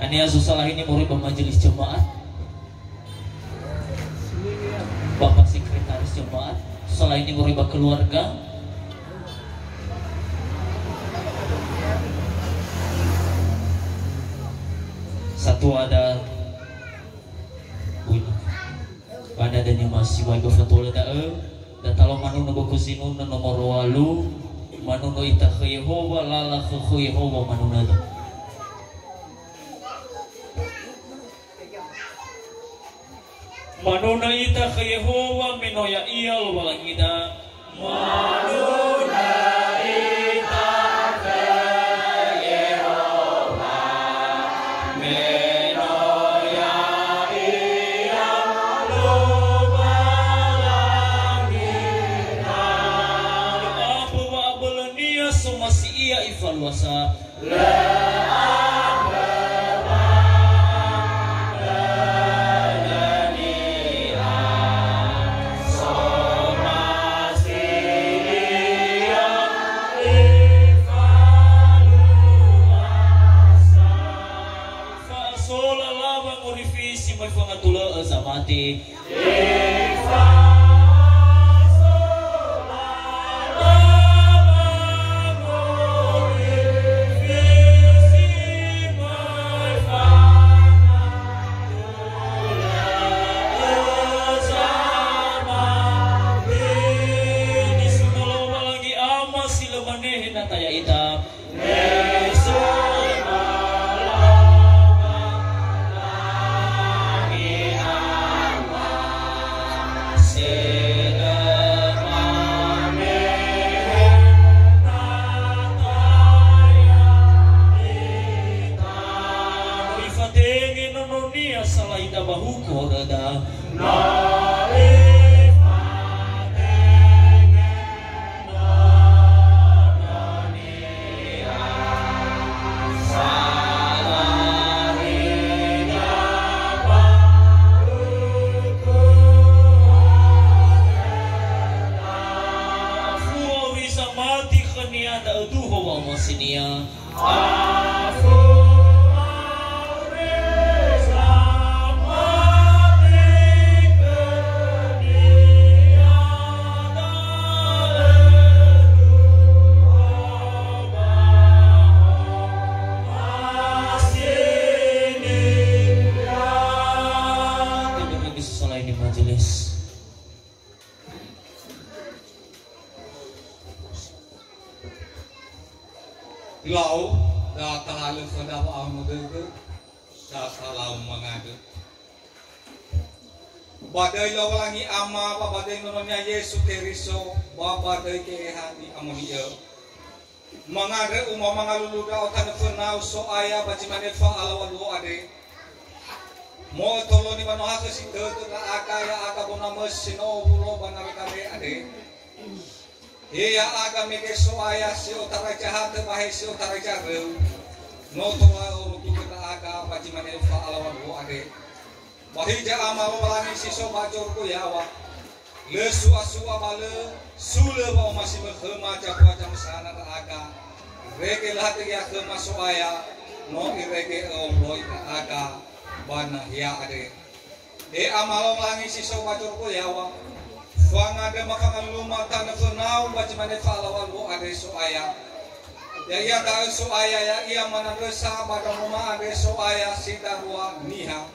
Ania salah ini murid majelis jemaat, Bapak sekretaris jemaat, salah ini murid keluarga. Satu ada bunyi pada dan yang masih wajib fatul dan kalau manu no bakusinu nomor walu manu no itakhiho walala khukhiho wa manu nado. Manuna ita Yehovah menoya iyal walangida Manuna ita Yehovah menoya iyal walangida Abu wa abulania sumasi iya ifaluasa mati Lau dah terlalu sedap amu dulu, dah terlalu mengadu. Badai lau langi ama, badai nononya Yesus Kristo, badai ke hati amunia. Mengadu umma mengalulu dah otan fenau so ayah baci manefa alawan lu ade. Mo tolo ni manoha kesito tu akaya akabona mesino ulo banarikade ade. Iya aga mege soaya si utara jahat bahe si utara jaru no tola urutu kita aga baci manefa alawan wo ade bahija amal walangi si so bajor ku yawa le suwa bale sule ba masih menghema jakwa jam sana aga rege lahati ya khema soaya no irege omloi aga bana ya ade amal walangi si so bajor ku yawa Fanga de makangan luma tanah fenau baca mana falawal bu ada soaya. Ya ia tahu soaya ya ia mana desa pada rumah ada soaya sidarua niha.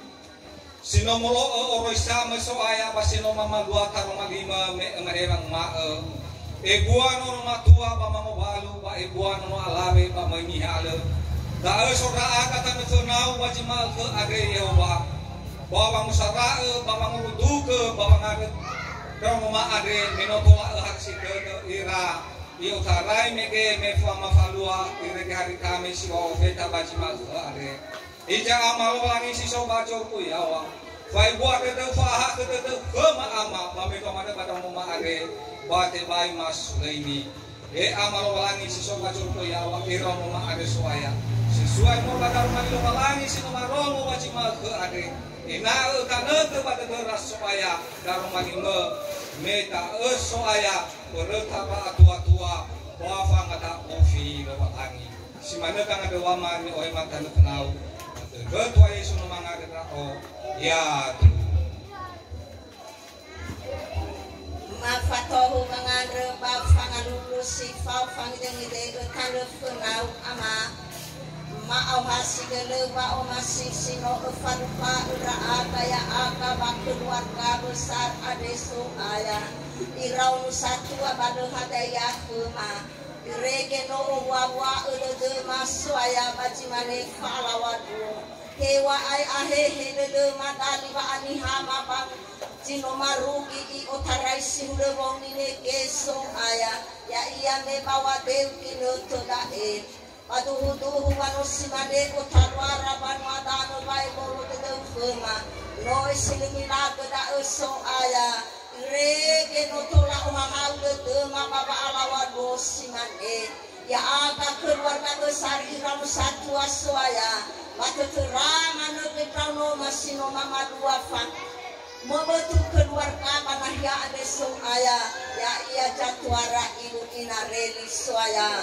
Sinomolo oroisa mesoaya basino mama dua taroma lima mererang ma. Eguan orang tua ba mama balu ba eguan orang alawe ba niha le. Tahu saudara kata fenau baca mal ke ada Yehova. Bawa musara bawa nguduke bawa ngaget. Kalau mama ade menotola hak si ke ira di utara mege mefama falua ire hari kami si wa veta baci mal ade ija amal wangi si so baco ku yawa fai buat de faha de kema ama mame kamade pada mama ade bate bai mas ini amal wangi si so baco ku yawa ira mama ade suaya sesuai mo pada rumah lo wangi si nomor romo baci mal ade ina kana ke pada deras supaya dalam manime meta soaya bereta ba tua-tua bawa ngata kofi bawa angin si mana kan ada waman oi mata kenau Betua Yesus mangga oh ya Mafatohu mangandre bafangalulu sifau fangidengide kandefunau ama ma'auhasi gelewa omasi sino evalupa ura ya aka keluarga besar adesu ayah irau satu abadu hadaya kuma irege no wawa ulede maswaya bajimane falawadu hewa ai ahe hede madali wa anihama bang Cino marugi I otarai sihude wong ini kesong ayah ya iya me bawa dewi no todae Paduhu manusia made otarwara banwadano bai bolu de fema no silimila geda eso ayah rege no tola umahau de mama ba alawa dosi mande ya aga keluarga besar Iram satu aswaya mata terangan no no masino mama dua fan Membentuk keluarga manahya adesu ayah ya iya jatuara ibu inareli soaya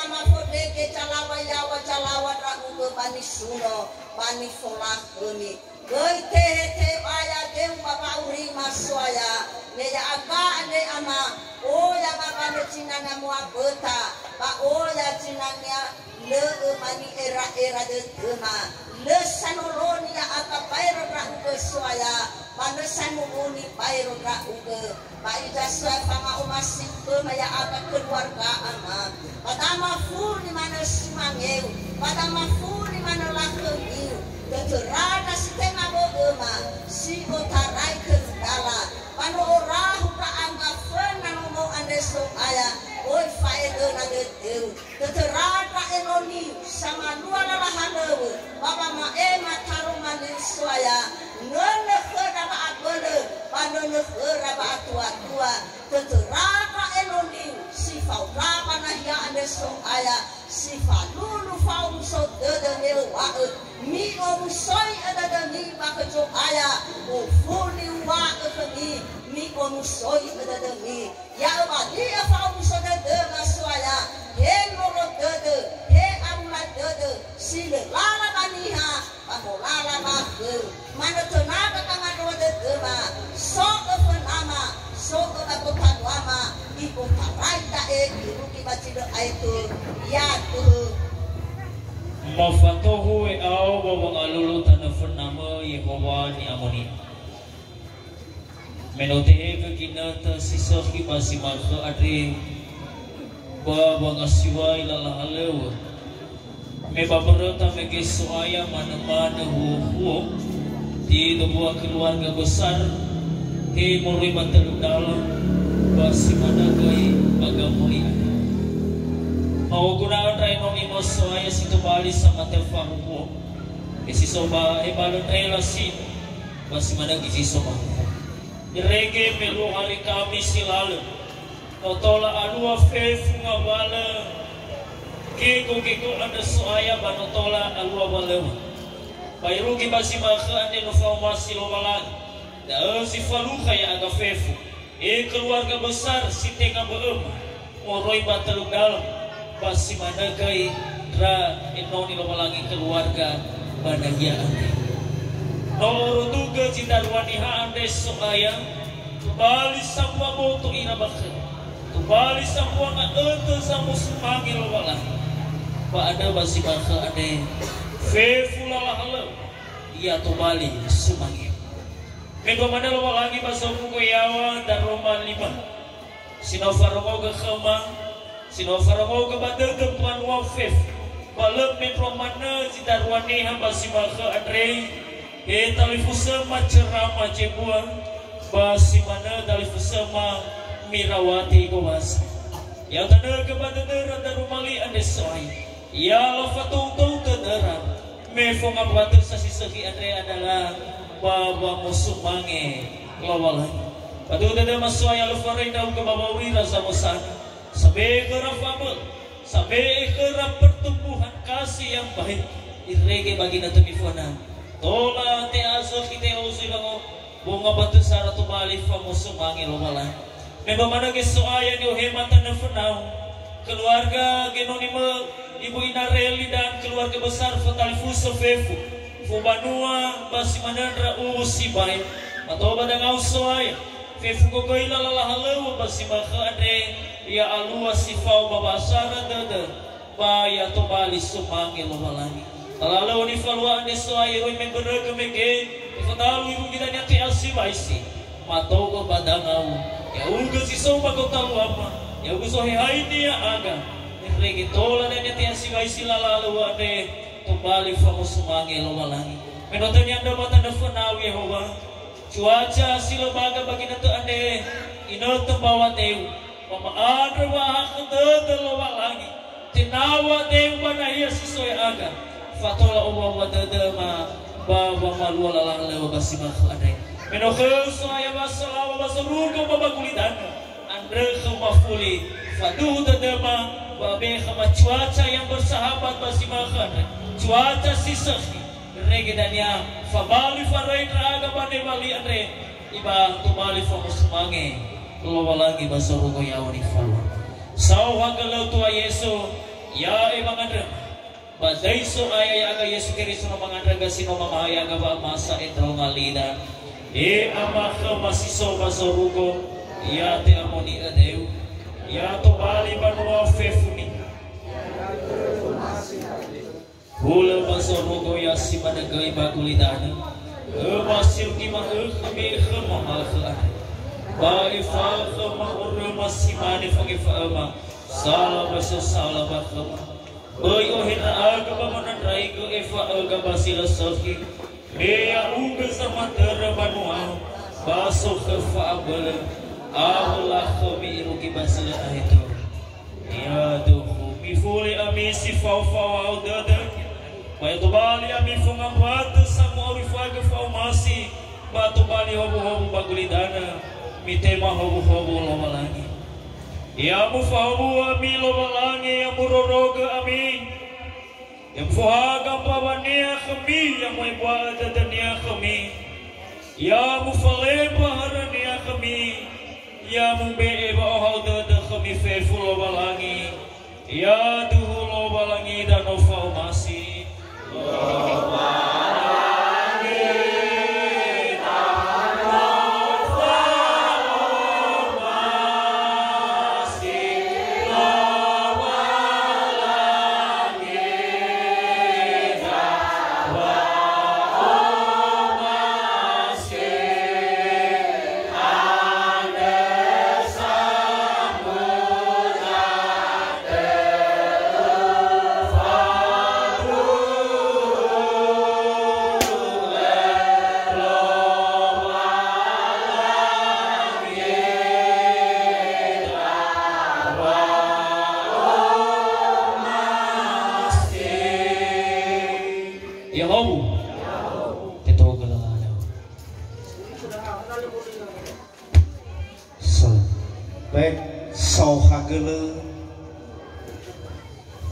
ama fodeke calawa yawa calawa ragu ke bani suno bani folah kemi goi te ayah dem bapa uri maswaya neya aga ane ama oh ya bapa ne cinanya mua beta ba oh ya cinanya le mani era de tema le sanoloni ya aga bayro ragu ke soaya Panesan mumuni bayro rauge baida suai pama umasik maya aga keluarga ama padama fu di mana simangeu padama fu di mana lakeu teterada sitema boema si otarai kendala pano orahu ka angga fena mo andeso aya oi faedo nade teu teterada enoni sama dua lalahaneu baba ma tarungan suaya nona keraba abele panona keraba atua teteraka enoni sifau raba nahya aneso aya sifa lulu fau so dede meu wae mi om soi ada mi bakejo aya o fuli wa kemi mi om soi ada mi ya ba dia fau so dede masuaya he moro dede he amla dede sile lala baniha pamolala bakel mana tenaga tangan roda dema so penama so aku tanwama ibu tarai tae iruki bacida aitu ya tu mafatohu au bawang alulu tanafun nama Yehova ni amoni menotehe ke kinata sisa kibasi marka adri bawang asiwa ilalah halewa me babarota me gesoaya mana-mana huo di sebuah keluarga besar he mulai banteluk dalam basi mana gay agama ini mau gunakan reno imo soaya situ bali sama telfon huo esi soba balon relasi basi mana gizi soba direge melu hari Kamis lalu totola adua fefu ngabala kiko ada soaya banotola alua balewa Bayrugi basi maka ande no formasi lo malang. Da si faluka ya aga fefu. Keluarga besar si tengah beem. Moroi batalung dalam. Basi mana kai ra enoni lo malangi keluarga banaya ande. No duga cinta waniha ande soaya. Tubali semua boto ina bakhe. Tubali semua na ente sama semangi lo malang. Ba ada basi maka ande fefu lalahala ia tobali sumangi kedua mana lo lagi pasoku yawa dan roman 5 sinofarongo ke khama sinofarongo ke badal tempuan wafef balem metro mana citarwane hamba simaka adre talifusama cerama cebuang basi mana talifusama mirawati gobas yang tanda ke badal dan rumali ande soai ya lafatung kedaran mefo ngabatu sasi segi andre adalah baba musuh mange lawalan padu dada maswaya lufarin daun ke baba wira samosan sampai ke rafabel sampai ke pertumbuhan kasih yang baik irege bagi natu mifona tola te aso kite usi bango bunga batu saratu balik fa musuh mange lawalan memang mana ke soaya ni hematan na fenau keluarga genonime Ibu Inareli dan keluarga besar Fatalifuso Fefu Fubanua Basi Manandra Usibai Matoba dan Ausoaya Fefu Gogoila Lalahalau Basi Maka Andre Ya Alua Sifau Babasara Dada Baya Tobali Sumangi Lobalani Talalau ni Falwa Ane Soaya Roi Memberaga Mege Ifatalu Ibu Kita Nyati Asibaisi Matoga Badangau Ya Uga Sisoba Kotalu Apa Ya Uga Sohehaini Ya Aga Regi tola dan nyati asibaisi Lalalau Ane Tobali Famusumangi Lobalani Menotan yang dapat anda fenawi Yehova Cuaca silabaga bagi natu ande inotem bawa teu mama adra wahak dede loba lagi tinawa teu banahia sesuai aga fatola uwa wa dede ma bawa malua lalang lewa basi makh ande menokhel soaya basalawa basaruga baba kulidana andre khumafuli fadu dede ma babe khama cuaca yang bersahabat basi makh ande cuaca sisakhi regedanya fabali farai raga bane bali andre iba tumali fokus mange loba lagi basarugo yawani falwa saw hagalau tua Yesu ya imangandra badai so aya aga Yesu Kristus mangandra gasino mamaya ga ba masa etro ngalida amaka masiso basarugo ya te amoni adeu ya to bali banua fefuni Hula basarugo ya si madagai bagulidana Basil kima kami khama khana ba ifa khama urma simani fagifa ma sala baso sala bakhama boy ohina aga bamanan rai go ifa aga basila sofi me ya uga samantara banua baso khafa abal Allah khami ruki basila ahito ya duhu mifuli amisi fawfa audada Baito bali ami funga batu sama orifaga faumasi batu bali hobu bagulidana mitema hobu lobalangi ya mufahu ami lobalangi ya muroroga ami ya mufahaga pabania kami ya muibwa dadania kami ya mufaleba harania kami ya mubeba ohauda kami fefu lobalangi ya duhu lobalangi dan faumasi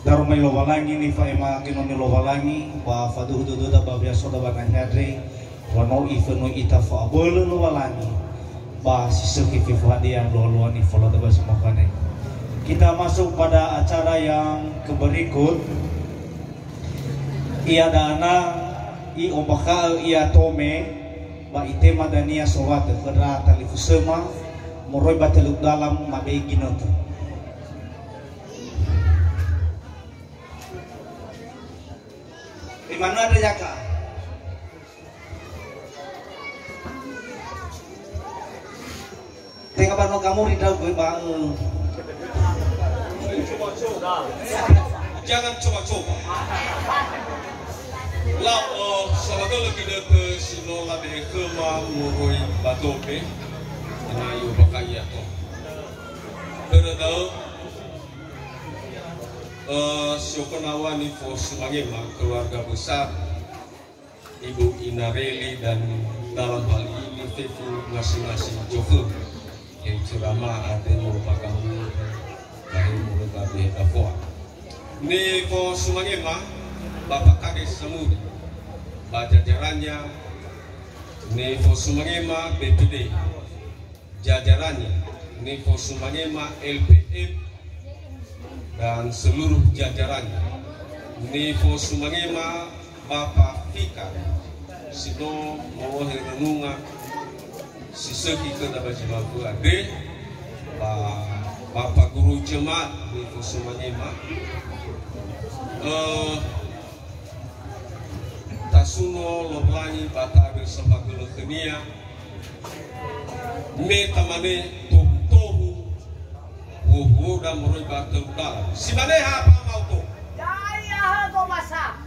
Darumai lobalangi ni faema kinoni lobalangi wa faduh dududa babya soda banah hadri wa no ifenu ita fa bolu lobalangi ba sisuki fi hadiah lolo ni follow da basimokane. Kita masuk pada acara yang berikut. Ia dana i ombaka ia tome ba itema dania sowat kedra talifusema moroi bateluk dalam madai ginot. Di mana ada jaka? Tengah bano kamu ridau gue bang. Jangan coba-coba. Lah, sebetulnya kita ke sino labe kema muroi batope, anayu bakaya to. Terdapat Syukunawa Nifo Sumangema keluarga besar Ibu Inareli dan dalam hal ini Fefu masing-masing Joko yang ceramah ada merupakan dari mulut Abe Dafoa Nifo Sumangema Bapak Kades Samudi jajarannya Nifo Sumangema BPD jajarannya Nifo Sumangema LPM dan seluruh jajarannya ni po sumangema Bapa Fika sino mau renunga siseki ke dapat jimaku ade Bapa Guru Jemaat ni po sumangema tasuno loblani bata bersama guru kenia me tamane tohu wo da moroi batu da simane apa mau to ya go masa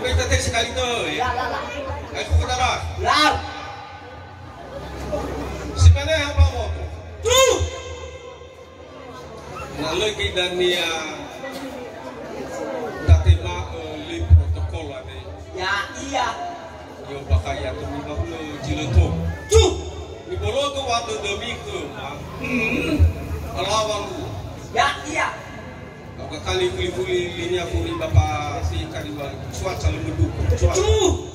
kita tek sekali tu ya aku kata bah lah simane apa mau tu lalu kita nia tatema li protokol ade ya iya yo bakaya tu ni bahu jileto tu ni bolo tu waktu demi ke alawan ya iya Kau kali kuli linya kuli bapa si kadiwal cuaca lemeduk cuaca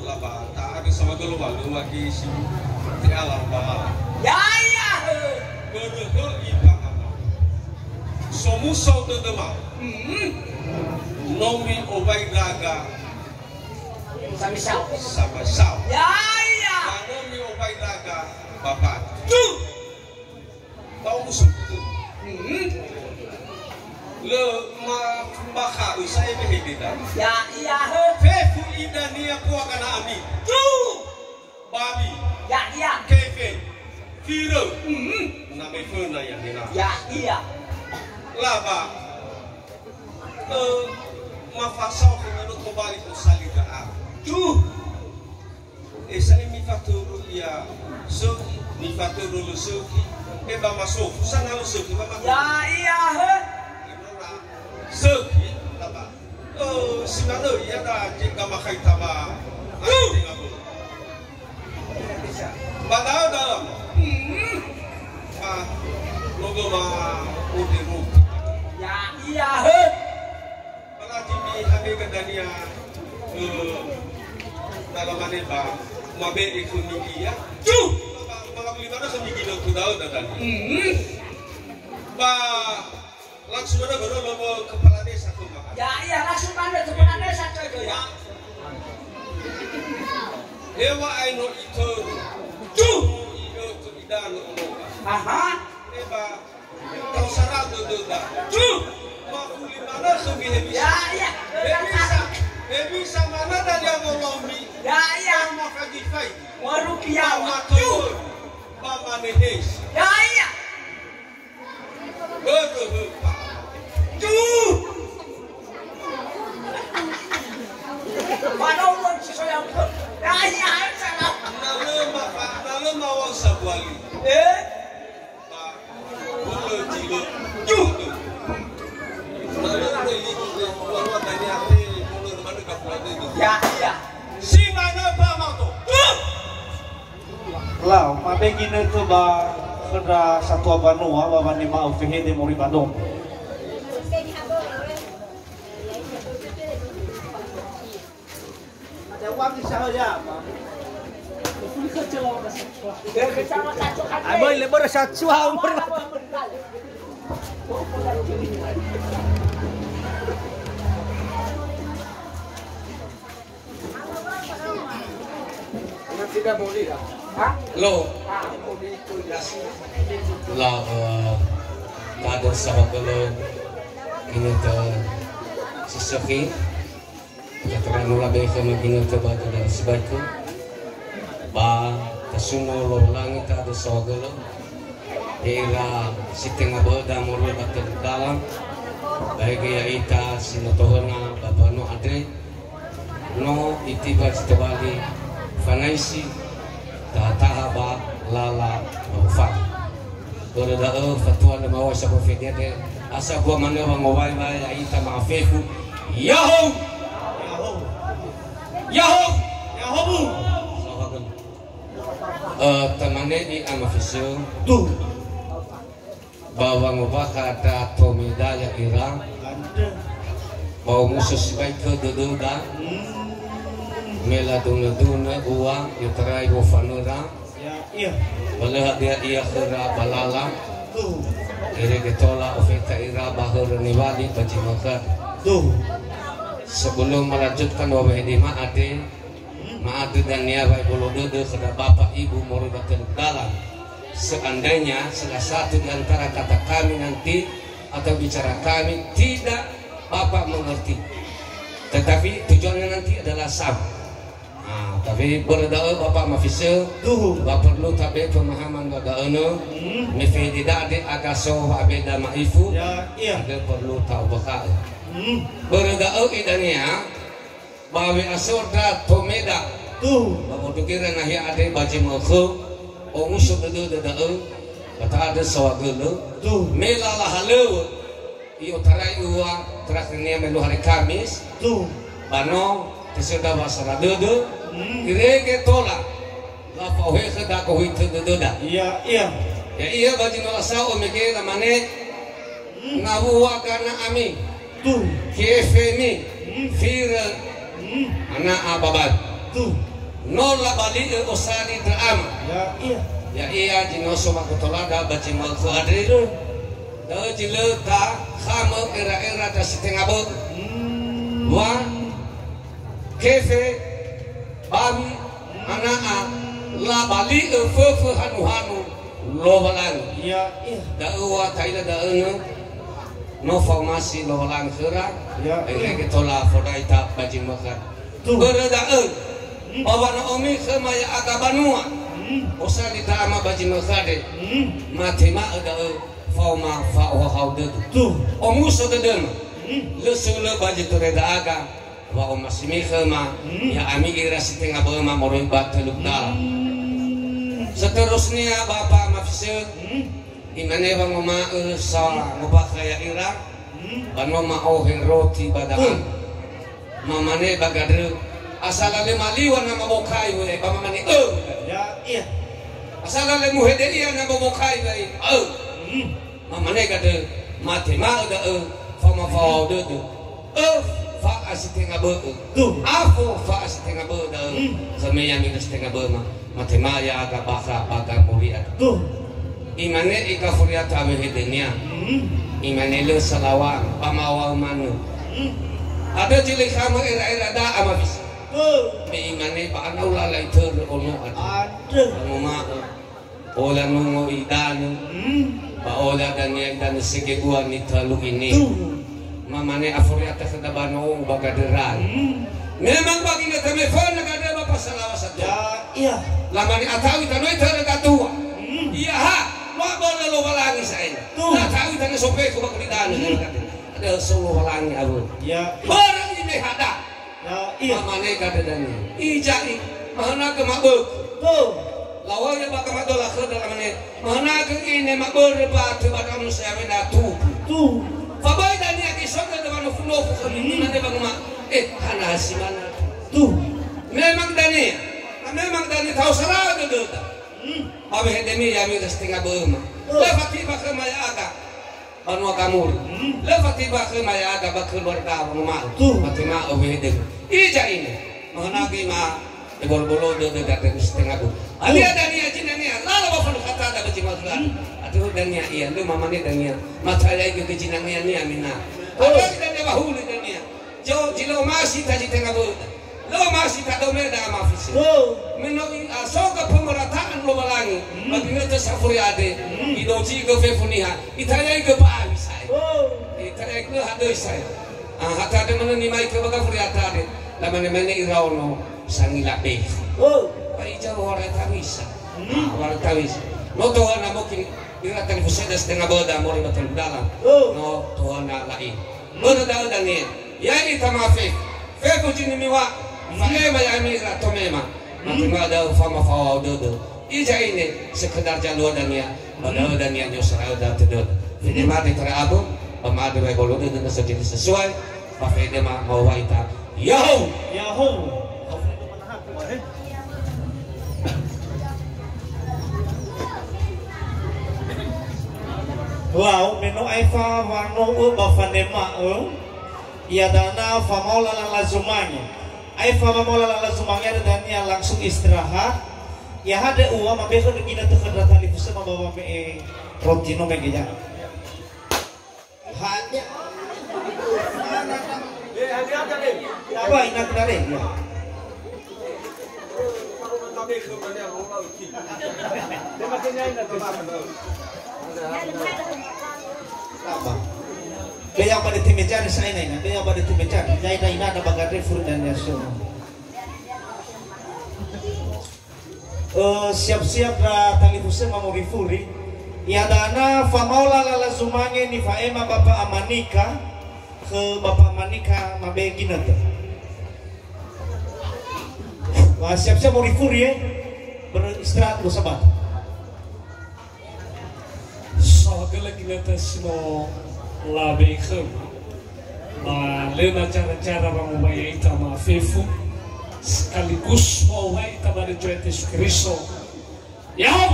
laba tak ada sama gelo walu lagi si ti alam bala ya iya gelo ipa somu sau te dema nomi obai daga sama sau ya iya nomi obai daga bapa tu tahu musuh tu le maka usai behedida ya iya fefu idania kuwa kana ami tu babi ya iya kefe firo na mefuna ya nina ya iya laba mafasau menurut kembali usalida tu esai mi faturu ya soki mi faturu soki eba masuk sana soki mama ya iya Segi, apa? Sinado ya dah jika makai taba, tinggal bu. Padahal dalam, logo mah udah ya iya Pada timi kami kedania dalam mana bang, mabe ekonomi ya. Malah beli mana seminggu itu tahu dan langsung ada baru logo kepala desa tu makan. ya iya langsung ada kepala desa coy ya Dewa aino itu tu itu tidak logo. aha Eba kau sarang tu dah tu makuli mana kami ya iya bisa mana dan yang ngolomi ya iya maka gifai warupiah tu mama nehes ya iya Mana orang sesuai pun, ya iya salah. Nalem awal sabuali. Boleh jilo. Nalem ini luar dari apa? Boleh mana kapal itu? Ya iya. Si mana apa mau tu? Lah, mabe gini tu ba kena satu abanua bawa ni mau fihede mori badong. Aboy lebih resat suah umur. Tidak boleh dah. Lo. Lah, ada sama kalau ini tu sesuatu. Katakan mula beka maging trabaho dan sebaiknya ba tasuno lo langit ada sogalo ila sitting aboda mo lo batel dalam baik ya ita sinotohona babano adre no itiba sitawali fanaisi tatahaba lala maufa dole da fatwa na mawa sa profetia de asa gua mana mawai ba ya ita maafeku yaho Yahobu. Temannya di amafisio Tu bawa ngubah kata tomida ya Iran bawa musuh sebaik ke deduga meladuna uang yuterai wafanura ya iya boleh dia kera balala tu ire getola ofeta ira bahur niwali baji makan Tuh. sebelum melanjutkan wabah di Maade dan niabai bolododo kepada bapak ibu morodatul dalam seandainya salah satu di antara kata kami nanti atau bicara kami tidak bapak mengerti tetapi tujuannya nanti adalah sama. Tapi berdoa bapak mafise Tuh. bapak perlu tapi pemahaman bagaimana mefe tidak ada agaso abeda maifu Ya, iya. ada perlu tahu bakal berdoa idania bawi asorda tomeda Tuh. bapak tukiran nahi ada baji makhu ongus dodo dodo kata ada sawagelo Tuh. melala halu iyo tarai uwa terakhirnya melu hari Kamis Tuh. bano tesudah basara dodo irege tola lapa ohe kada ko hitu doda Iya, iya. ya iya baji no asao meke namane ngabuwa kana ami Tuh. kefemi fira ana ababad Tuh. nola bali osani drama Ya, iya. ya iya jino soma kotolada baji mal adri da jileta khama era da setengah bo wa kefe babi anaa la bali fufu hanu lo balang Iya, iya. da wa taila da no formasi lo balang khera Ya, ele ke tola fodaita baji makan Tuh. berada bawa na omi kemaya agabanua osali ta ama baji makade matema ada fauma fa wa haude Tuh. omuso de dem le solo baji toreda aga wa omasimi kema ya ami ira setengah bama moroi bataluk dal seterusnya bapak mafsud imane bang oma sa ngobak kaya ira bano ma ohen roti badaan mamane bagadre asalale maliwan na mabokai we pamamane Ya, iya. asalale muhedelian na mabokai we mamane gade mate ma da fama fa de fa asitenga be Tuh. afo fa asitenga be da samaya mi asitenga be ma mate ma ya aga baka baga mulia Tuh. imane ika furia tabe hedenia imane le salawan pamawa manu ada cilik kamu era da amabis Tuh. me imane pa anaula lai ter ono ada Ada. ngoma ola nungo idanu pa ola dan sige gua ni talu ini Tuh. mamane afuriata kada bano bagaderan memang bagi na telefon kada ba pasalawa sa to Ya, iya. lamani atawi tanoi ter katua iya ha wa bola lo balangi sa ina Tuh. na tawi tan sope ko bagdidanu ada solo balangi abu Ya, iya. barang ini hada Ya, iya. mamane kada dani ijai mahana ke mabuk Tuh. lawanya baka madola kada lamane mahana ke ini mabur ba te badam saya benda tu Tuh. fabai dani aki soga de mano funo ko kami nane bangma hana simana Tuh. memang dani tahu sarah de doda abe hedemi ya mi setengah bema lefati baka maya aga banua kamur lefati baka maya aga baka berka mama Tuh. mati ma obe hedem ija ini mahana ki ma bolo de de setengah bu ali ada ni ajinani lala ba fulu kata ada baji makan aduh dania iya lu mamane dania mataya ke kejinannya ni amina ada dania bahulu dania jo jilo masih tadi tengah bu lo masih tak tahu meda mafisi Tuh. menoi asoga pemerataan lo balangi bagi ngata safuri ade idoji ke fefuniha itaya ke baami sai itaya ke hadoi sai hata ada mana ni mai ke baga furi atade lamane iraono sangila be pai jauh orang tawisa orang tawis no tuhan mungkin diratan fuseda setengah boda mori betul dalam no tuhan lain boda dan ni ya ini tamafe fefu jini miwa Fakema ya mira tomema Matima ada fama fawa dodo Ija ini sekedar jalur dan ya Padahal dan yang nyusrah dan tedod Ini mati terabu Pemadu wa bolu dan sejenis sesuai Pafede ma mau waita Yahoo Yahoo. Wow, menu aifa wano bafanema ia dana famola lazumanya. Aifa mamola lazumanya dan yang langsung istirahat. Ya ada uang mabeka kita terkena tali pusat membawa me roti no megeja. Apa ingat dari ya? Apa? Kaya pada timejan saya ini, kaya pada timejan. Jadi ina ada bagai fur dan yaso. Siap-siap lah tali husen mau rifuri. Ya dana famaula lala sumange ni faema Bapak Amanika ke Bapak Amanika mabegina tuh. Wah siap-siap mau rifuri ya. Beristirahat dulu sahabat. Sagala kita semua labekhem. Lema cara-cara mengubah kita maafifu. Sekaligus mau kita pada Tuhan Yesus Kristus. Yau.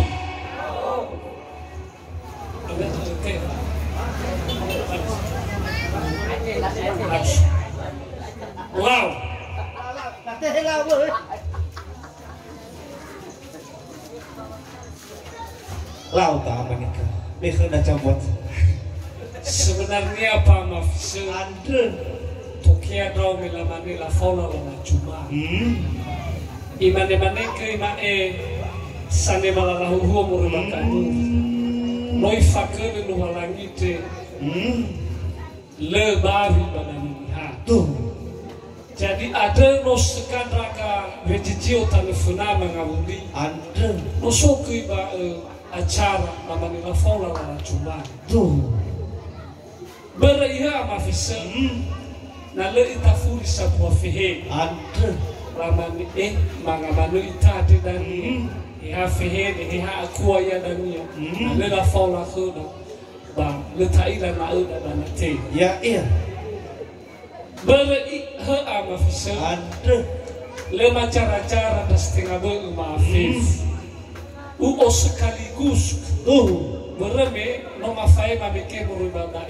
Wow. Lau tak menikah. Mereka dah cabut. Sebenarnya apa maksud Andre. Tokia draw milamani la fauna la cuma. Imane ke imane sane malalahu huo murubakanu. Noi fakir lu halangite. Le baru badani ha. Tuh. Jadi ada nosekan raka rejijio telefona mengawuli. Andre. Nosoku iba acara namanya la fauna la cuma. Tuh. Beriha mafisa. Na le itafuri sabwa fihe. Andre. Ramani mangamanu itade dani. Iha fihe iha akua ya dani. Na le la fauna khoda. Ba le taila na uda dana te. Ya iya. Beriha mafisa. Andre. Le cara-cara das tengah maafif. O sekaligus. Bereme noma fai mamike muribada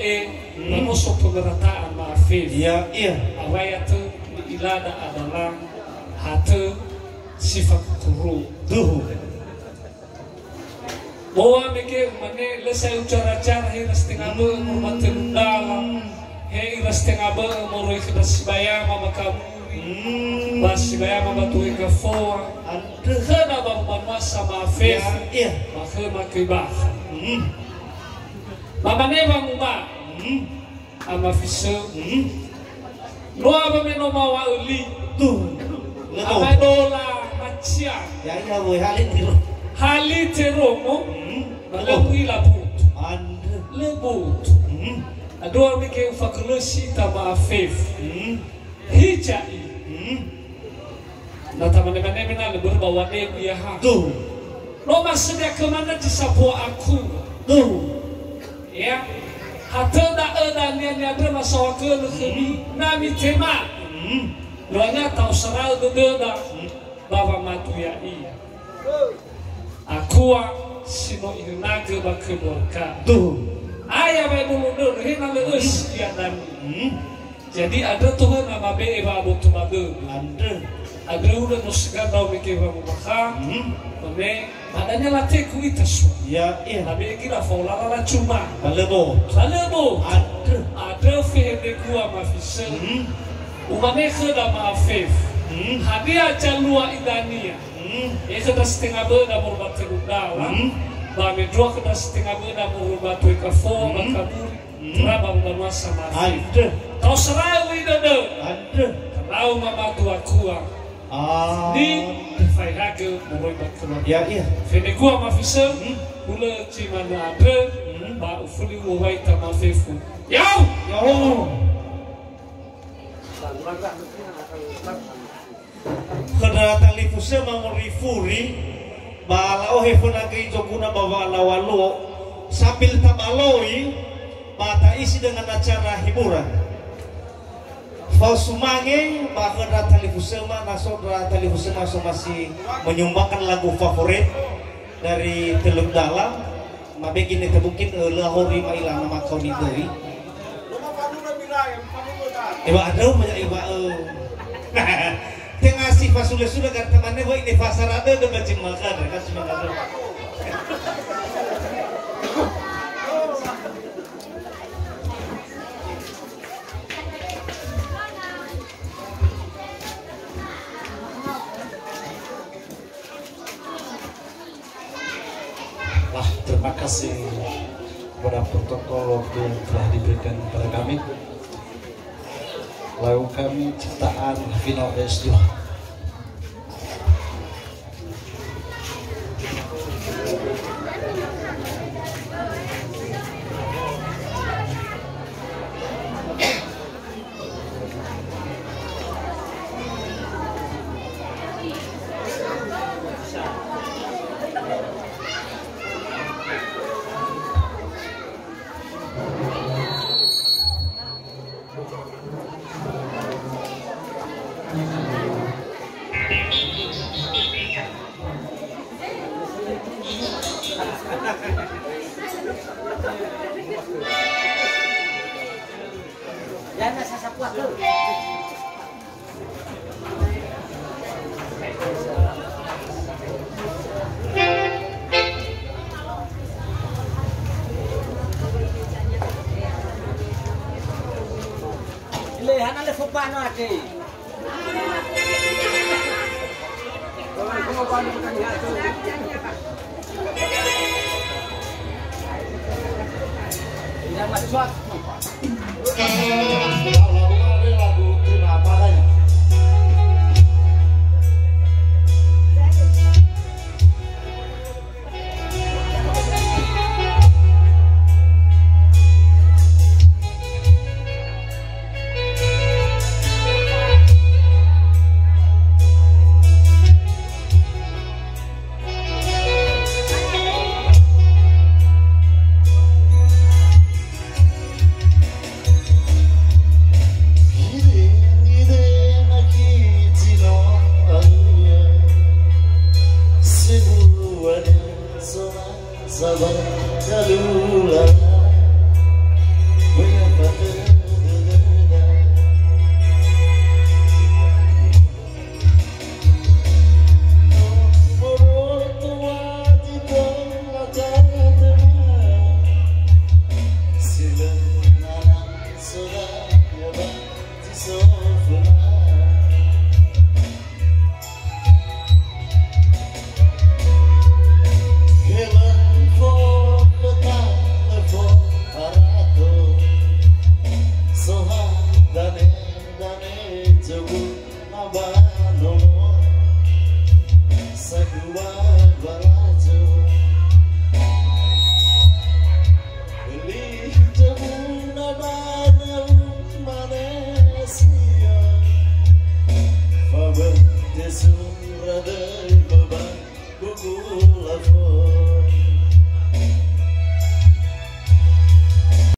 nono pemerataan maafif. Ya iya. Awaya tu ilada adalah hatu sifat turu. Tuh. Bawa mike mane lesai cara-cara hiras tengah rumah dalam. Hiras tengah murui kita sibaya mama kamu. Basibaya mama tuh kafoa. Kena bawa masa maafif. Iya. Maka makibah. Mama neva muma. Ama fiso. Loa ba meno mawa uli. Tuh. Ama dola macia. Ya iya boy halin dulu. Hali teromo. Lebu ilabut. Andre. Lebut. Adoa mike ufakulusi tama afif. Hijai. Na tamane-mane mina lebur bawa nebu ya ha. Tuh. Lo maksudnya kemana disapu aku? Tuh. Ya, hatta ada niatnya ada masalah kami nami tema. Lo nya tahu seral beda. Bapa matu ya iya. Aku sino irnaga bakeborka. Tuh. Ayah bayi dulu hina leus ya dan. Jadi ada Tuhan nama be babu tu babu. Andre. Ada udah nusikan tahu mikir babu baka. Mane adanya latih ku itas. Ya iya. Nabi kira faula la cuma. Balebo. Andre. Ada fihde kuwa mafisa. Umane khada maafif. Hadia jalua idania. Khada setengah benda berbat terudala. Ba medro khada setengah benda berbat kafo makaburi. Raba bermasa maafif. Andre. Tahu serawi dada. Andre. Tahu mama tua kuwa. Ni faihaga berbat kuwa. Ya iya. Fihde kuwa mafisa. Mula cima ada. Ba ufuli wahai tamafifu. Yau. Yo. Kada talifuse mamurifuri bala ohe funagay joguna bawa lawalo sambil tabaloi mata isi dengan acara hiburan. Fausumange bahkan talifuse nasodra talifuse masih menyumbangkan lagu favorit dari Teluk Dalam. Mabegin itu mungkin lahori mailang nama kau ni dari. Iba ada banyak iba. Tengah si fasule sudah kan temannya buat ini pasar ada udah baca makan kan semangat. Terima kasih kepada protokol waktu yang telah diberikan kepada kami. Lagu kami ciptaan Vino S2. Jangan sasapuat tuh. Lihat ada fupano ade. Yang masih suat. Lagu terima apa adanya. Sabar kalula mengapa terdedah membuat wajib terlalu silam nanang sudah ya bati sofna Surada